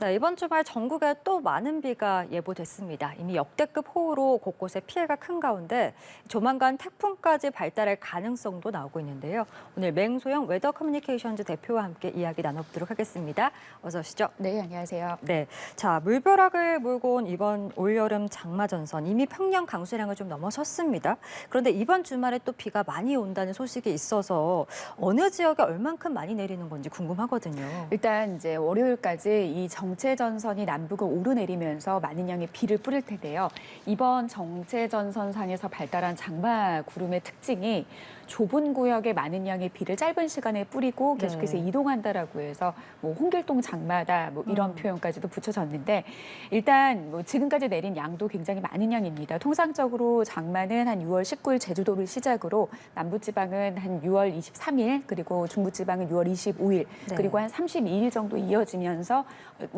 네, 이번 주말 전국에 또 많은 비가 예보됐습니다. 이미 역대급 호우로 곳곳에 피해가 큰 가운데 조만간 태풍까지 발달할 가능성도 나오고 있는데요. 오늘 맹소영 웨더 커뮤니케이션즈 대표와 함께 이야기 나눠보도록 하겠습니다. 어서 오시죠. 네, 안녕하세요. 네, 자 물벼락을 몰고 온 이번 올여름 장마 전선 이미 평년 강수량을 좀 넘어섰습니다. 그런데 이번 주말에 또 비가 많이 온다는 소식이 있어서 어느 지역에 얼만큼 많이 내리는 건지 궁금하거든요. 일단 이제 월요일까지 이 정체전선이 남북을 오르내리면서 많은 양의 비를 뿌릴 텐데요. 이번 정체전선상에서 발달한 장마 구름의 특징이 좁은 구역에 많은 양의 비를 짧은 시간에 뿌리고 계속해서 이동한다라고 해서 뭐 홍길동 장마다 뭐 이런 표현까지도 붙여졌는데 일단 뭐 지금까지 내린 양도 굉장히 많은 양입니다. 통상적으로 장마는 한 6월 19일 제주도를 시작으로 남부지방은 한 6월 23일 그리고 중부지방은 6월 25일 그리고 한 32일 정도 이어지면서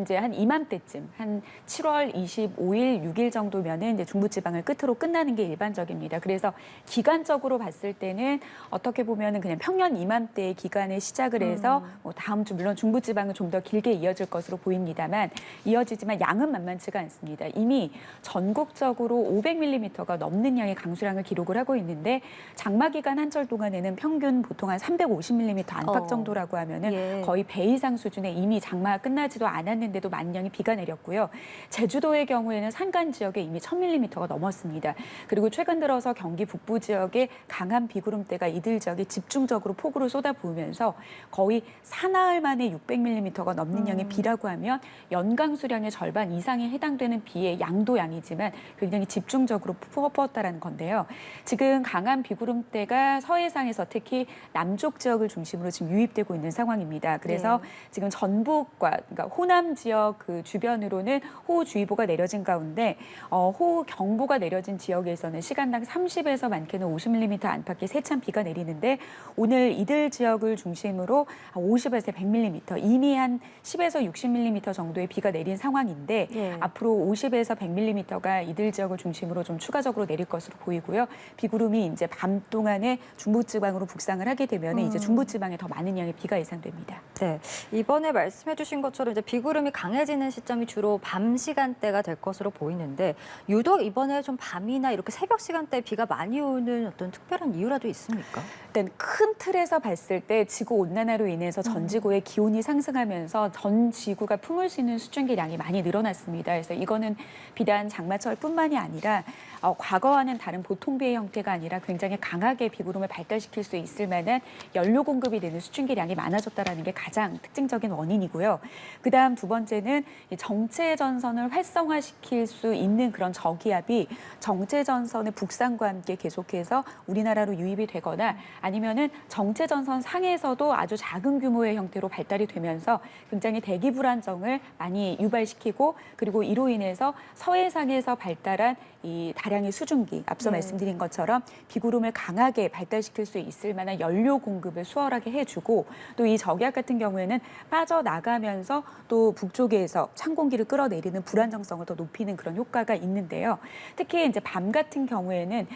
이제 한 이맘때쯤 한 7월 25일, 6일 정도면은 이제 중부지방을 끝으로 끝나는 게 일반적입니다. 그래서 기간적으로 봤을 때는 어떻게 보면은 그냥 평년 이맘때 기간에 시작을 해서 뭐 다음 주 물론 중부지방은 좀 더 길게 이어질 것으로 보입니다만 이어지지만 양은 만만치가 않습니다. 이미 전국적으로 500mm가 넘는 양의 강수량을 기록을 하고 있는데 장마 기간 한철 동안에는 평균 보통 한 350mm 안팎 정도라고 하면은 거의 배 이상 수준에 이미 장마가 끝나지도 않았는데도 많은 양의 비가 내렸고요. 제주도의 경우에는 산간 지역에 이미 1000mm가 넘었습니다. 그리고 최근 들어서 경기 북부 지역에 강한 비구름대가 이들 지역에 집중적으로 폭우를 쏟아부으면서 거의 사나흘 만에 600mm가 넘는 양의 비라고 하면 연강 수량의 절반 이상에 해당되는 비의 양도 양이지만 굉장히 집중적으로 퍼부었다는 건데요. 지금 강한 비구름대가 서해상에서 특히 남쪽 지역을 중심으로 지금 유입되고 있는 상황입니다. 그래서 지금 전북과 그러니까 호남 지역 그 주변으로는 호우주의보가 내려진 가운데 호우경보가 내려진 지역에서는 시간당 30에서 많게는 50mm 안팎의 세찬 비가 내리는데 오늘 이들 지역을 중심으로 50에서 100mm, 이미 한 10에서 60mm 정도의 비가 내린 상황인데 앞으로 50에서 100mm가 이들 지역을 중심으로 좀 추가적으로 내릴 것으로 보이고요. 비구름이 이제 밤 동안에 중부지방으로 북상을 하게 되면 이제 중부지방에 더 많은 양의 비가 예상됩니다. 네, 이번에 말씀해주신 것처럼 이제 비구름이 강해지는 시점이 주로 밤 시간대가 될 것으로 보이는데 유독 이번에 좀 밤이나 이렇게 새벽 시간대에 비가 많이 오는 어떤 특별한 이유라도 있습니까? 일단 큰 틀에서 봤을 때 지구 온난화로 인해서 전 지구의 기온이 상승하면서 전 지구가 품을 수 있는 수증기량이 많이 늘어났습니다. 그래서 이거는 비단 장마철뿐만이 아니라 과거와는 다른 보통 비의 형태가 아니라 굉장히 강하게 비구름을 발달시킬 수 있을 만한 연료 공급이 되는 수증기량이 많아졌다는 게 가장 특징적인 원인이고요. 그다음 두 번째는 정체전선을 활성화시킬 수 있는 그런 저기압이 정체전선의 북상과 함께 계속해서 우리나라로 유입이 되거나 아니면은 정체전선 상에서도 아주 작은 규모의 형태로 발달이 되면서 굉장히 대기 불안정을 많이 유발시키고 그리고 이로 인해서 서해상에서 발달한 이 다량의 수증기, 앞서 말씀드린 것처럼 비구름을 강하게 발달시킬 수 있을 만한 연료 공급을 수월하게 해주고 또 이 저기압 같은 경우에는 빠져나가면서 또 북쪽에서 찬 공기를 끌어내리는 불안정성을 더 높이는 그런 효과가 있는데요. 특히 이제 밤 같은 경우에는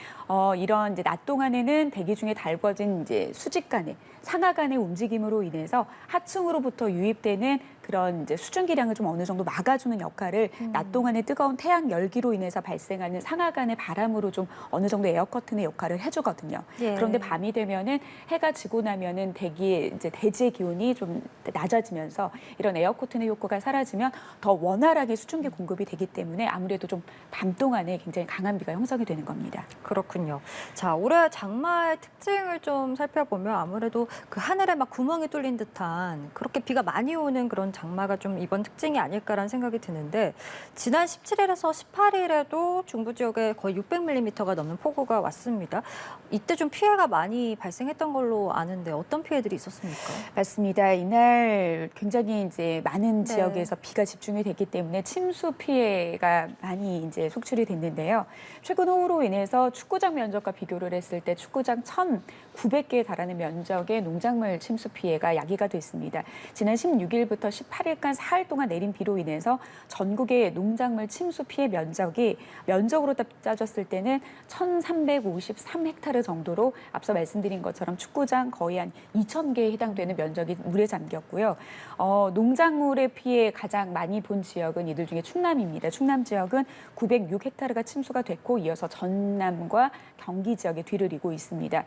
이런 이제 낮 동안에는 대기 중에 달궈진 이제 수직 간의 상하 간의 움직임으로 인해서 하층으로부터 유입되는 그런 이제 수증기량을 좀 어느 정도 막아주는 역할을 낮 동안의 뜨거운 태양 열기로 인해서 발생하는 상하 간의 바람으로 좀 어느 정도 에어 커튼의 역할을 해주거든요. 그런데 밤이 되면은 해가 지고 나면은 대기의 이제 대지의 기온이 좀 낮아지면서 이런 에어 커튼의 효과가 사라지면 더 원활하게 수증기 공급이 되기 때문에 아무래도 좀 밤 동안에 굉장히 강한 비가 형성이 되는 겁니다. 그렇군요. 자, 올해 장마의 특징을 좀 살펴보면 아무래도 그 하늘에 막 구멍이 뚫린 듯한 그렇게 비가 많이 오는 그런 장마가 좀 이번 특징이 아닐까라는 생각이 드는데 지난 17일에서 18일에도 중부 지역에 거의 600mm가 넘는 폭우가 왔습니다. 이때 좀 피해가 많이 발생했던 걸로 아는데 어떤 피해들이 있었습니까? 맞습니다. 이날 굉장히 이제 많은 지역에서 비가 집중이 됐기 때문에 침수 피해가 많이 이제 속출이 됐는데요. 최근 호우로 인해서 축구장 면적과 비교를 했을 때 축구장 1,900개에 달하는 면적의 농작물 침수 피해가 야기가 됐습니다. 지난 16일부터 18일간 사흘 동안 내린 비로 인해서 전국의 농작물 침수 피해 면적이 면적으로 따졌을 때는 1,353헥타르 정도로 앞서 말씀드린 것처럼 축구장 거의 한 2,000개에 해당되는 면적이 물에 잠겼고요. 농작물의 피해 가장 많이 본 지역은 이들 중에 충남입니다. 충남 지역은 906헥타르가 침수가 됐고 이어서 전남과 경기 지역에 뒤를 이고 있습니다.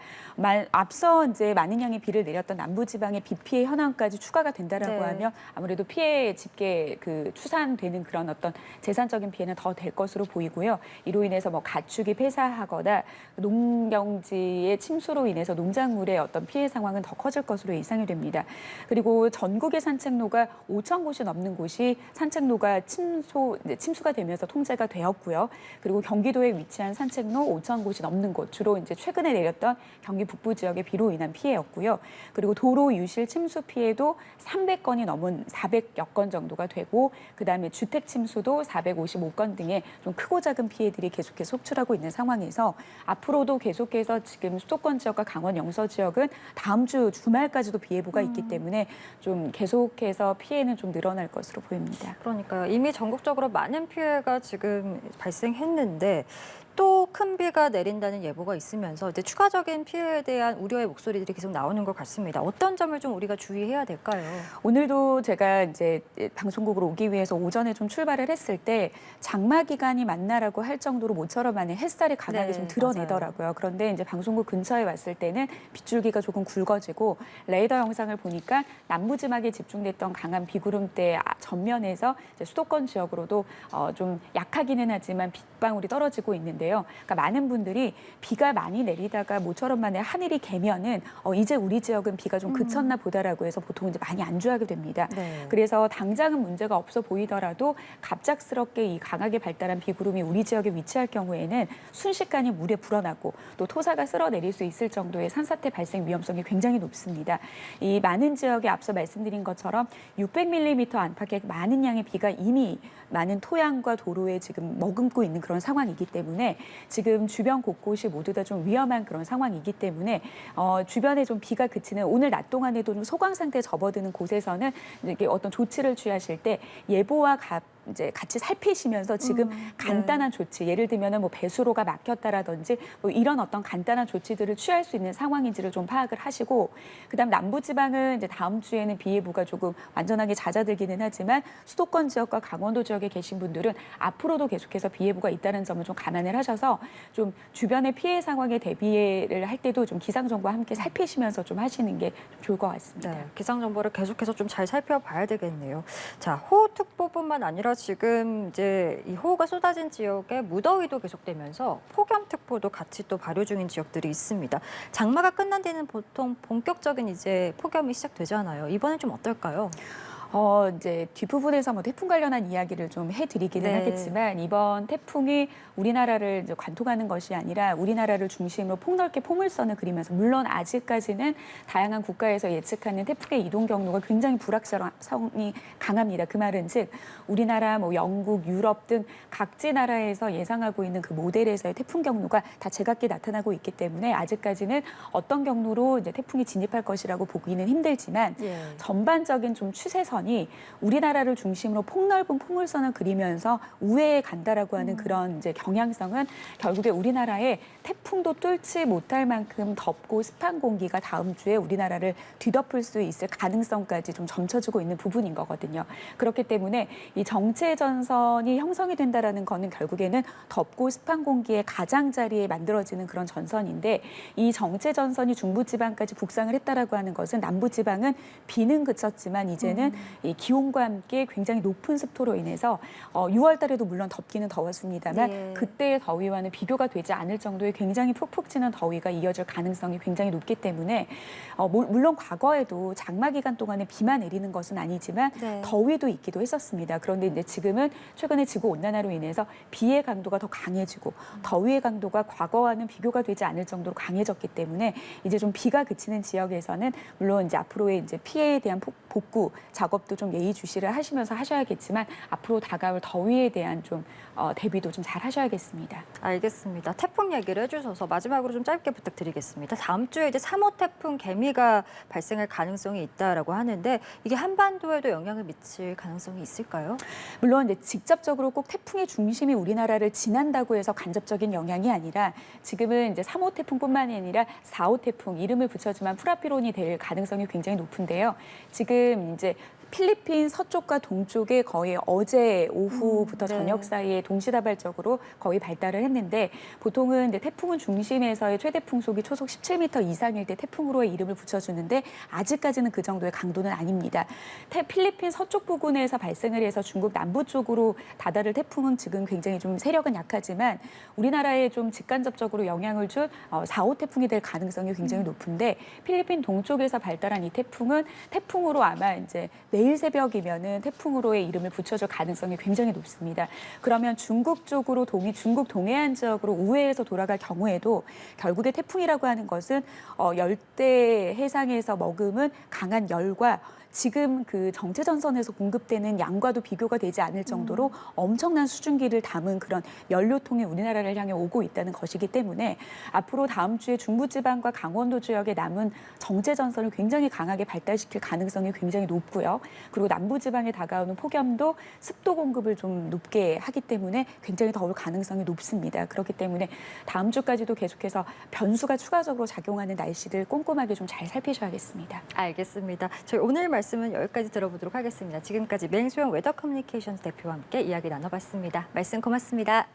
앞서 이제 많은 양의 비를 내렸던 남부지방의 비 피해 현황까지 추가가 된다라고 네. 하면 아무래도 피해 집계 추산되는 그런 어떤 재산적인 피해는 더 될 것으로 보이고요. 이로 인해서 뭐 가축이 폐사하거나 농경지의 침수로 인해서 농작물의 어떤 피해 상황은 더 커질 것으로 예상이 됩니다. 그리고 전국의 산책로가 5천 곳이 넘는 곳이 산책로가 침수가 되면서 통제가 되었고요. 그리고 경기도에 위치한 산책로 5천 곳이 넘는 곳, 주로 이제 최근에 내렸던 경기 북부 지역의 비로 인한 피해였고요. 그리고 도로 유실 침수 피해도 300건이 넘은 400여 건 정도가 되고, 그다음에 주택 침수도 455건 등의 좀 크고 작은 피해들이 계속해서 속출하고 있는 상황에서 앞으로도 계속해서 지금 수도권 지역과 강원 영서 지역은 다음 주 주말까지도 비 예보가 있기 때문에 좀 계속해서 피해는 좀 늘어날 것으로 보입니다. 그러니까요. 이미 전국적으로 많은 피해가 지금 발생했는데 또 큰 비가 내린다는 예보가 있으면서 이제 추가적인 피해에 대한 우려의 목소리들이 계속 나오는 것 같습니다. 어떤 점을 좀 우리가 주의해야 될까요? 오늘도 제가 이제 방송국으로 오기 위해서 오전에 좀 출발을 했을 때 장마 기간이 맞나라고 할 정도로 모처럼 많은 햇살이 강하게 네, 좀 드러내더라고요. 맞아요. 그런데 이제 방송국 근처에 왔을 때는 빗줄기가 조금 굵어지고 레이더 영상을 보니까 남부지방에 집중됐던 강한 비구름대 전면에서 이제 수도권 지역으로도 좀 약하기는 하지만 빗방울이 떨어지고 있는데요. 그러니까 많은 분들이 비가 많이 내리다가 모처럼 만에 하늘이 개면은 이제 우리 지역은 비가 좀 그쳤나 보다라고 해서 보통 이제 많이 안주하게 됩니다. 네. 그래서 당장은 문제가 없어 보이더라도 갑작스럽게 이 강하게 발달한 비구름이 우리 지역에 위치할 경우에는 순식간에 물에 불어나고 또 토사가 쓸어내릴 수 있을 정도의 산사태 발생 위험성이 굉장히 높습니다. 이 많은 지역에 앞서 말씀드린 것처럼 600mm 안팎의 많은 양의 비가 이미 많은 토양과 도로에 지금 머금고 있는 그런 상황이기 때문에 지금 주변 곳곳이 모두 다 좀 위험한 그런 상황이기 때문에 주변에 좀 비가 그치는 오늘 낮 동안에도 좀 소강 상태에 접어드는 곳에서는 이렇게 어떤 조치를 취하실 때 예보와 이제 같이 살피시면서 지금 간단한 조치, 예를 들면 뭐 배수로가 막혔다라든지 뭐 이런 어떤 간단한 조치들을 취할 수 있는 상황인지를 좀 파악을 하시고, 그다음 남부지방은 이제 다음 주에는 비 예보가 조금 완전하게 잦아들기는 하지만 수도권 지역과 강원도 지역에 계신 분들은 앞으로도 계속해서 비 예보가 있다는 점을 좀 감안을 하셔서 좀 주변의 피해 상황에 대비를 할 때도 좀 기상 정보와 함께 살피시면서 좀 하시는 게 좀 좋을 것 같습니다. 네, 기상 정보를 계속해서 좀 잘 살펴봐야 되겠네요. 자, 호우특보뿐만 아니라 지금 이제 이 호우가 쏟아진 지역에 무더위도 계속되면서 폭염특보도 같이 또 발효 중인 지역들이 있습니다. 장마가 끝난 뒤는 보통 본격적인 이제 폭염이 시작되잖아요. 이번엔 좀 어떨까요? 이제 뒷부분에서 뭐 태풍 관련한 이야기를 좀 해드리기는 네. 하겠지만 이번 태풍이 우리나라를 이제 관통하는 것이 아니라 우리나라를 중심으로 폭넓게 포물선을 그리면서 물론 아직까지는 다양한 국가에서 예측하는 태풍의 이동 경로가 굉장히 불확실성이 강합니다. 그 말은 즉 우리나라, 뭐 영국, 유럽 등 각지 나라에서 예상하고 있는 그 모델에서의 태풍 경로가 다 제각기 나타나고 있기 때문에 아직까지는 어떤 경로로 이제 태풍이 진입할 것이라고 보기는 힘들지만 예. 전반적인 좀 추세선이 우리나라를 중심으로 폭넓은 포물선을 그리면서 우회에 간다라고 하는 그런 이제 경향성은 결국에 우리나라에 태풍도 뚫지 못할 만큼 덥고 습한 공기가 다음 주에 우리나라를 뒤덮을 수 있을 가능성까지 좀 점쳐주고 있는 부분인 거거든요. 그렇기 때문에 이 정체 전선이 형성이 된다라는 거는 결국에는 덥고 습한 공기의 가장자리에 만들어지는 그런 전선인데, 이 정체 전선이 중부지방까지 북상을 했다라고 하는 것은 남부지방은 비는 그쳤지만 이제는 이 기온과 함께 굉장히 높은 습도로 인해서 6월 달에도 물론 덥기는 더웠습니다만 예. 그때의 더위와는 비교가 되지 않을 정도의 굉장히 푹푹 찌는 더위가 이어질 가능성이 굉장히 높기 때문에 물론 과거에도 장마 기간 동안에 비만 내리는 것은 아니지만 네. 더위도 있기도 했었습니다. 그런데 이제 지금은 최근에 지구 온난화로 인해서 비의 강도가 더 강해지고 더위의 강도가 과거와는 비교가 되지 않을 정도로 강해졌기 때문에 이제 좀 비가 그치는 지역에서는 물론 이제 앞으로의 이제 피해에 대한 복구 작업 것도 좀 예의주시를 하시면서 하셔야겠지만 앞으로 다가올 더위에 대한 좀 대비도 좀 잘 하셔야겠습니다. 알겠습니다. 태풍 얘기를 해주셔서 마지막으로 좀 짧게 부탁드리겠습니다. 다음 주에 이제 3호 태풍 개미가 발생할 가능성이 있다라고 하는데 이게 한반도에도 영향을 미칠 가능성이 있을까요? 물론 이제 직접적으로 꼭 태풍의 중심이 우리나라를 지난다고 해서 간접적인 영향이 아니라 지금은 이제 3호 태풍뿐만이 아니라 4호 태풍 이름을 붙여지만 프라피론이 될 가능성이 굉장히 높은데요. 지금 이제 필리핀 서쪽과 동쪽에 거의 어제 오후부터 네. 저녁 사이에 동시다발적으로 거의 발달을 했는데 보통은 이제 태풍은 중심에서의 최대 풍속이 초속 17m 이상일 때 태풍으로의 이름을 붙여주는데 아직까지는 그 정도의 강도는 아닙니다. 필리핀 서쪽 부근에서 발생을 해서 중국 남부 쪽으로 다다를 태풍은 지금 굉장히 좀 세력은 약하지만 우리나라에 좀 직간접적으로 영향을 준 4호 태풍이 될 가능성이 굉장히 높은데 필리핀 동쪽에서 발달한 이 태풍은 태풍으로 아마 이제 내일 새벽이면은 태풍으로의 이름을 붙여줄 가능성이 굉장히 높습니다. 그러면 중국 쪽으로 중국 동해안 지역으로 우회해서 돌아갈 경우에도 결국에 태풍이라고 하는 것은 열대 해상에서 머금은 강한 열과 지금 그 정체전선에서 공급되는 양과도 비교가 되지 않을 정도로 엄청난 수증기를 담은 그런 연료통이 우리나라를 향해 오고 있다는 것이기 때문에 앞으로 다음 주에 중부지방과 강원도 지역에 남은 정체전선을 굉장히 강하게 발달시킬 가능성이 굉장히 높고요. 그리고 남부지방에 다가오는 폭염도 습도 공급을 좀 높게 하기 때문에 굉장히 더울 가능성이 높습니다. 그렇기 때문에 다음 주까지도 계속해서 변수가 추가적으로 작용하는 날씨를 꼼꼼하게 좀 잘 살피셔야겠습니다. 알겠습니다. 저희 오늘 말씀은 여기까지 들어보도록 하겠습니다. 지금까지 맹소영 웨더 커뮤니케이션스 대표와 함께 이야기 나눠봤습니다. 말씀 고맙습니다.